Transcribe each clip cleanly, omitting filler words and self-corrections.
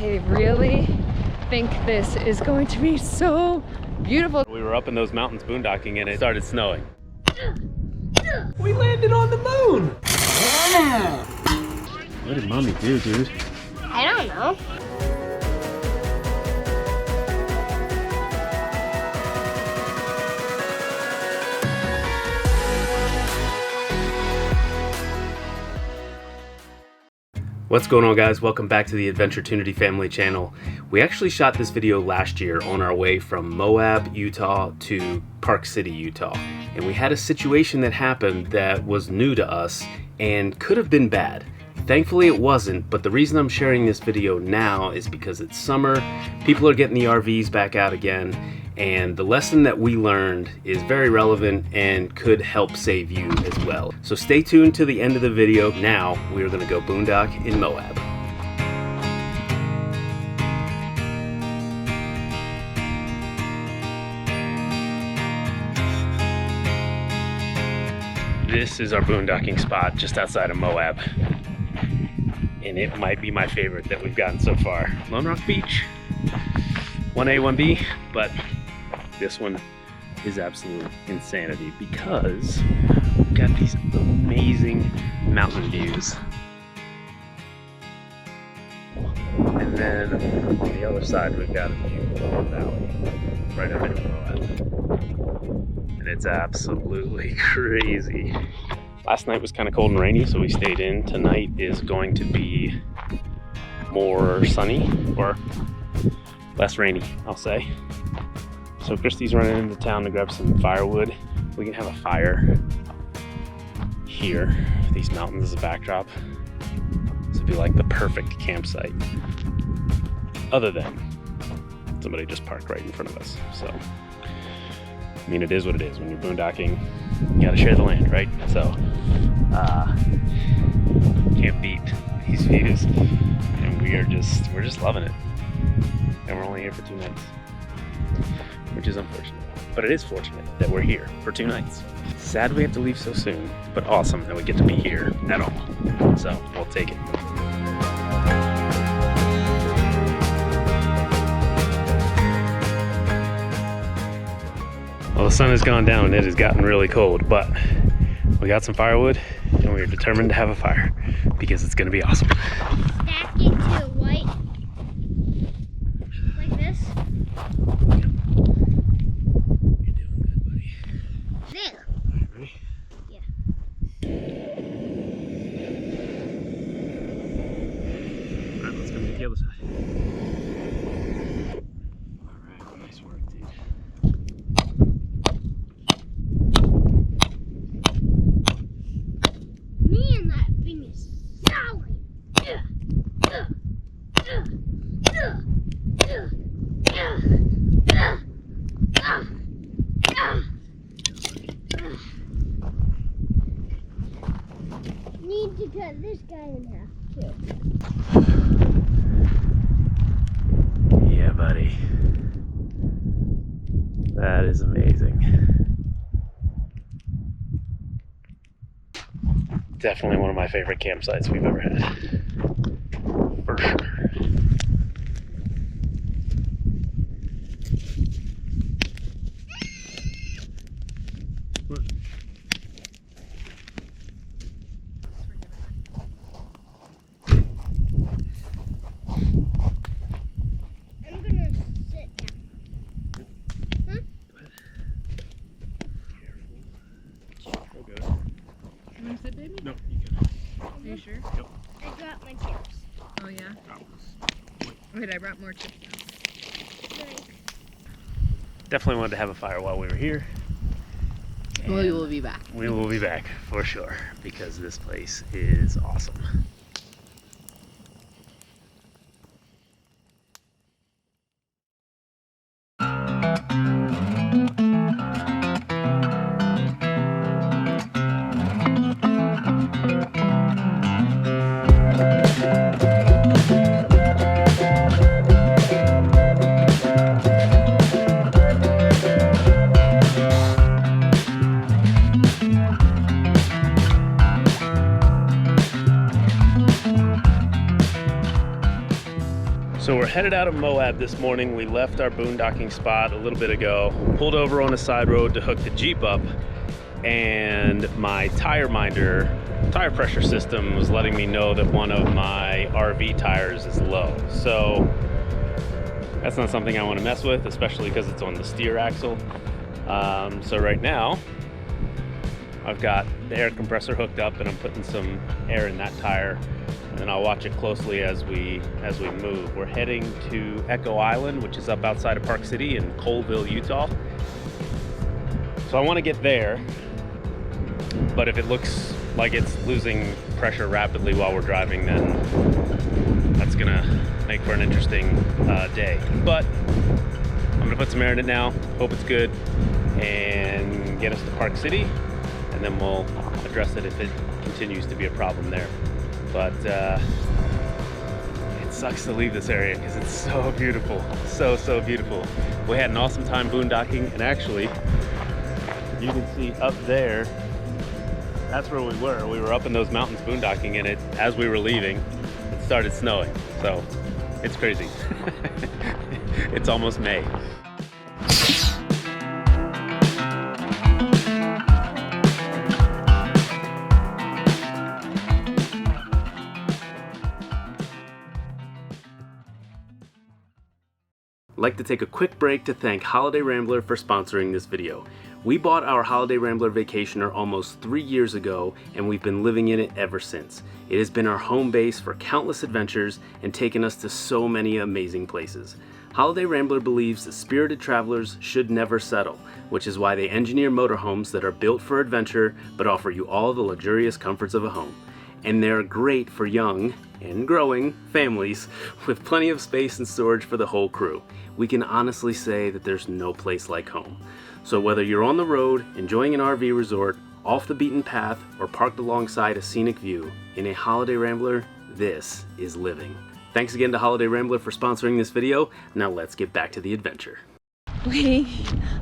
I really think this is going to be so beautiful. We were up in those mountains boondocking and it started snowing. We landed on the moon! What did mommy do, dude? I don't know. What's going on, guys? Welcome back to the Adventurtunity family channel. We actually shot this video last year on our way from Moab, Utah to Park City, Utah. And we had a situation that happened that was new to us and could have been bad. Thankfully it wasn't, but the reason I'm sharing this video now is because it's summer, people are getting the RVs back out again, and the lesson that we learned is very relevant and could help save you as well. So stay tuned to the end of the video. Now we are going to go boondock in Moab. This is our boondocking spot just outside of Moab, and it might be my favorite that we've gotten so far. Lone Rock Beach, 1A, 1B, but this one is absolute insanity because we've got these amazing mountain views. And then on the other side, we've got a view of the valley right up in Moab. And it's absolutely crazy. Last night was kind of cold and rainy, so we stayed in. Tonight is going to be more sunny, or less rainy, I'll say. So Christy's running into town to grab some firewood. We can have a fire here, these mountains as a backdrop. This would be like the perfect campsite. Other than somebody just parked right in front of us. So, I mean, it is what it is. When you're boondocking, you gotta share the land, right? So, can't beat these views. And we're just loving it. And we're only here for 2 nights, which is unfortunate. But it is fortunate that we're here for 2 nights. Sad we have to leave so soon, but awesome that we get to be here at all. So, we'll take it. Well, the sun has gone down and it has gotten really cold, but we got some firewood and we're determined to have a fire because it's going to be awesome. Stack it to white. Like this. You're doing good, buddy. There. All right, ready? Yeah. All right, let's go to the other side. All right, nice work, dude. Man, that thing is solid. Need to cut this guy in half too. Yeah, buddy. That is amazing. Definitely one of my favorite campsites we've ever had. For sure. I'm gonna sit down. Huh? Careful. Okay. You want to sit, baby? No, you can. Are you sure? Yep. I got my chips. Oh, yeah? Wait, I brought more chips now. Definitely wanted to have a fire while we were here. We will be back. We will be back for sure because this place is awesome. So we're headed out of Moab this morning. We left our boondocking spot a little bit ago, pulled over on a side road to hook the Jeep up, and my tire pressure system was letting me know that one of my RV tires is low. So that's not something I want to mess with, especially because it's on the steer axle. So right now, I've got the air compressor hooked up and I'm putting some air in that tire, and then I'll watch it closely as we move. We're heading to Echo Island, which is up outside of Park City in Colville, Utah. So I want to get there, but if it looks like it's losing pressure rapidly while we're driving, then that's gonna make for an interesting day. But I'm gonna put some air in it now, hope it's good, and get us to Park City, and then we'll address it if it continues to be a problem there. But it sucks to leave this area because it's so beautiful, so beautiful. We had an awesome time boondocking, and actually, you can see up there, that's where we were. We were up in those mountains boondocking, and as we were leaving, it started snowing. So it's crazy. It's almost May. I'd like to take a quick break to thank Holiday Rambler for sponsoring this video. We bought our Holiday Rambler Vacationer almost 3 years ago, and we've been living in it ever since. It has been our home base for countless adventures and taken us to so many amazing places. Holiday Rambler believes that spirited travelers should never settle, which is why they engineer motorhomes that are built for adventure but offer you all the luxurious comforts of a home. And they're great for young and growing families with plenty of space and storage for the whole crew. We can honestly say that there's no place like home. So whether you're on the road, enjoying an RV resort, off the beaten path, or parked alongside a scenic view, in a Holiday Rambler, this is living. Thanks again to Holiday Rambler for sponsoring this video. Now let's get back to the adventure. We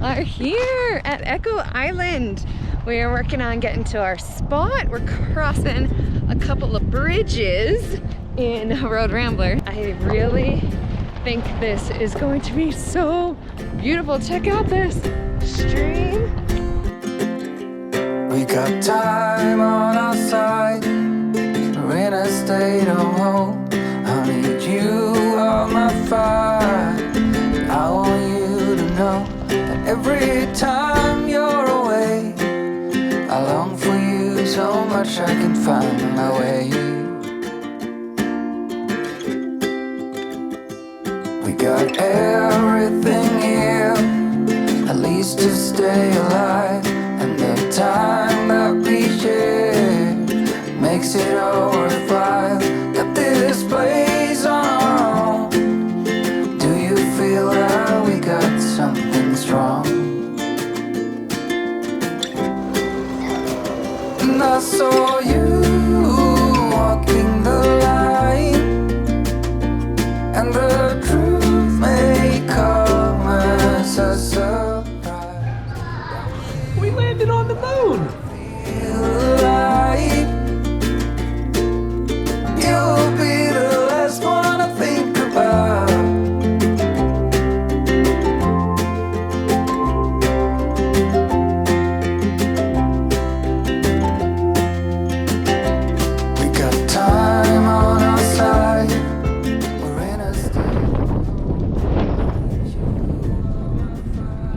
are here at Echo Island. We are working on getting to our spot. We're crossing a couple of bridges in Road Rambler. I really think this is going to be so beautiful. Check out this stream. We got time on our side. We're in a state of hope. I need you on my fire. I want you to know that every time you're away, I long for you so much I can find my way. We got everything here, at least to stay alive. And the time that we share makes it all worthwhile. Got this place on our own. Do you feel that we got something strong? And I saw you walking the line, and the truth may come as a surprise. We landed on the moon! Feel alive. You'll be the last one I think about. We got time on our side. We're in a state.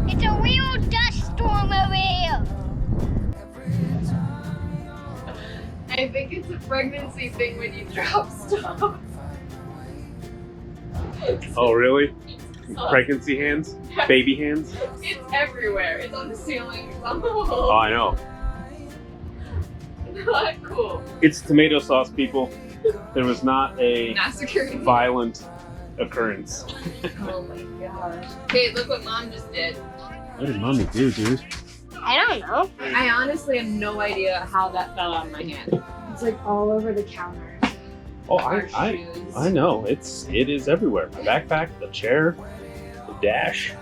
It's a real dust storm over here. I think it's a pregnancy thing when you drop stuff. Oh, really? Pregnancy hands? Baby hands? It's everywhere. It's on the ceiling. It's on the Oh, wall. I know. Not cool. It's tomato sauce, people. There was not a Massacring. violent occurrence. Oh my gosh. Okay, look what Mom just did. What did Mommy do, dude? I don't know. I honestly have no idea how that fell out of my hand. It's like all over the counter. Oh, Our I shoes. know. It is everywhere. My backpack, the chair, the dash.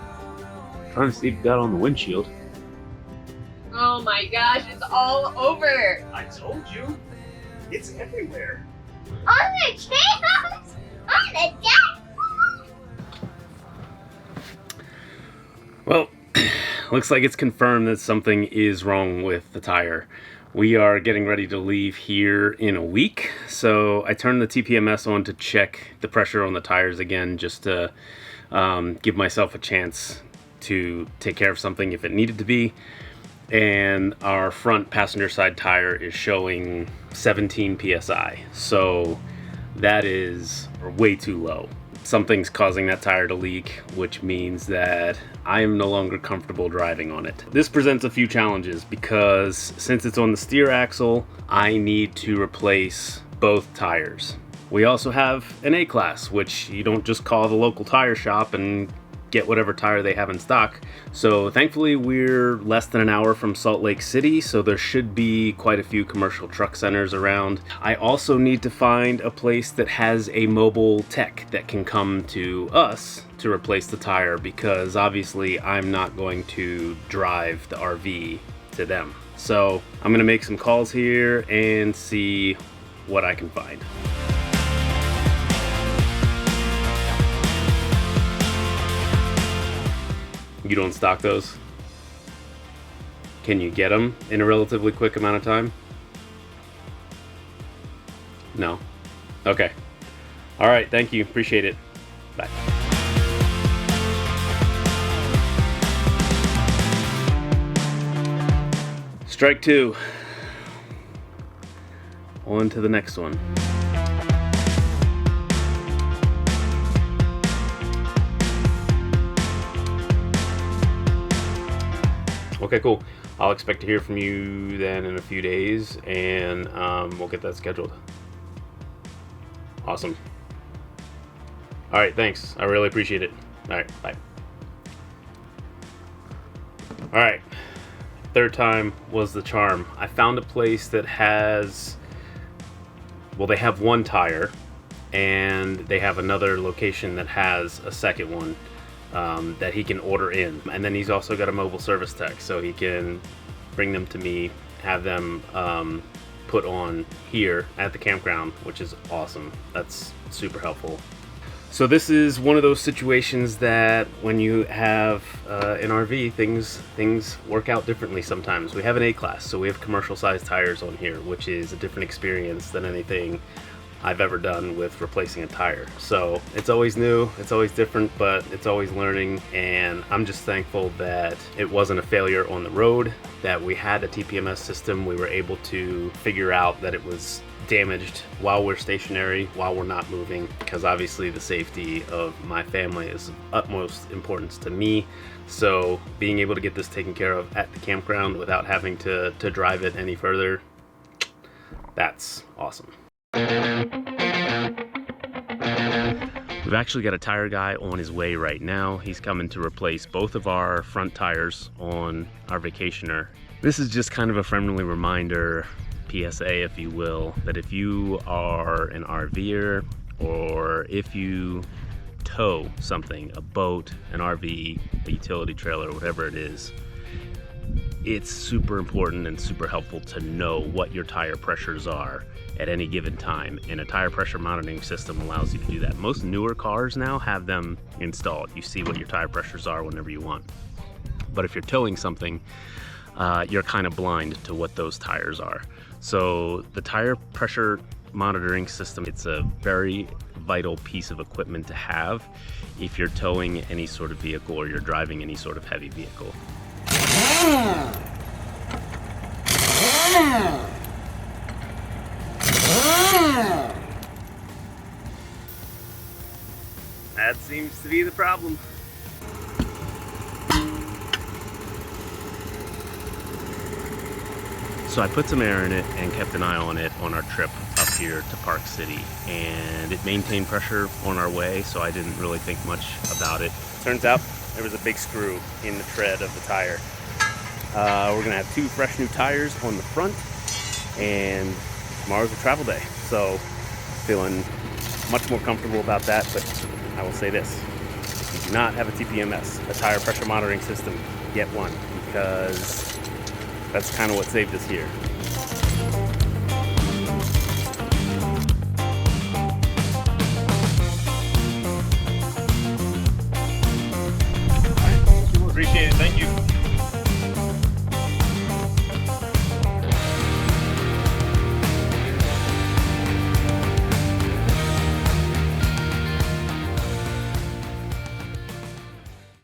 Trying to see if it got on the windshield. Oh my gosh, it's all over. I told you. It's everywhere. On the chairs! On the desk! Well, looks like it's confirmed that something is wrong with the tire. We are getting ready to leave here in a week, so I turned the TPMS on to check the pressure on the tires again, just to give myself a chance to take care of something if it needed to be. And our front passenger side tire is showing 17 psi, so that is way too low. Something's causing that tire to leak, which means that I am no longer comfortable driving on it. This presents a few challenges because since it's on the steer axle, I need to replace both tires. We also have an A-class, which you don't just call the local tire shop and get whatever tire they have in stock. So thankfully we're less than an hour from Salt Lake City, so there should be quite a few commercial truck centers around. I also need to find a place that has a mobile tech that can come to us to replace the tire, because obviously I'm not going to drive the RV to them. So I'm gonna make some calls here and see what I can find. You don't stock those? Can you get them in a relatively quick amount of time? No? Okay. All right, thank you. Appreciate it. Bye. Strike two. On to the next one. Okay, cool. I'll expect to hear from you then in a few days, and we'll get that scheduled. Awesome. All right, thanks. I really appreciate it. All right, bye. All right, third time was the charm. I found a place that has, well, they have one tire, and they have another location that has a second one. That he can order in, and then he's also got a mobile service tech, so he can bring them to me, have them put on here at the campground, which is awesome. That's super helpful. So this is one of those situations that when you have an RV, things work out differently sometimes. We have an A-class, so we have commercial sized tires on here, which is a different experience than anything I've ever done with replacing a tire. So it's always new, it's always different, but it's always learning, and I'm just thankful that it wasn't a failure on the road, that we had a TPMS system. We were able to figure out that it was damaged while we're stationary, while we're not moving, because obviously the safety of my family is of utmost importance to me. So being able to get this taken care of at the campground without having to drive it any further, that's awesome. We've actually got a tire guy on his way right now. He's coming to replace both of our front tires on our Vacationer. This is just kind of a friendly reminder, PSA if you will, that if you are an RVer, or if you tow something, a boat, an RV, a utility trailer, whatever it is, it's super important and super helpful to know what your tire pressures are at any given time, and a tire pressure monitoring system allows you to do that. Most newer cars now have them installed. You see what your tire pressures are whenever you want. But if you're towing something, you're kind of blind to what those tires are. So the tire pressure monitoring system, it's a very vital piece of equipment to have if you're towing any sort of vehicle or you're driving any sort of heavy vehicle. That seems to be the problem. So I put some air in it and kept an eye on it on our trip up here to Park City, and it maintained pressure on our way, so I didn't really think much about it. Turns out there was a big screw in the tread of the tire. We're gonna have 2 fresh new tires on the front, and tomorrow's a travel day, so feeling much more comfortable about that. But I will say this: if you do not have a TPMS, a tire pressure monitoring system, get one, because that's kind of what saved us here. Appreciate it. Thank you.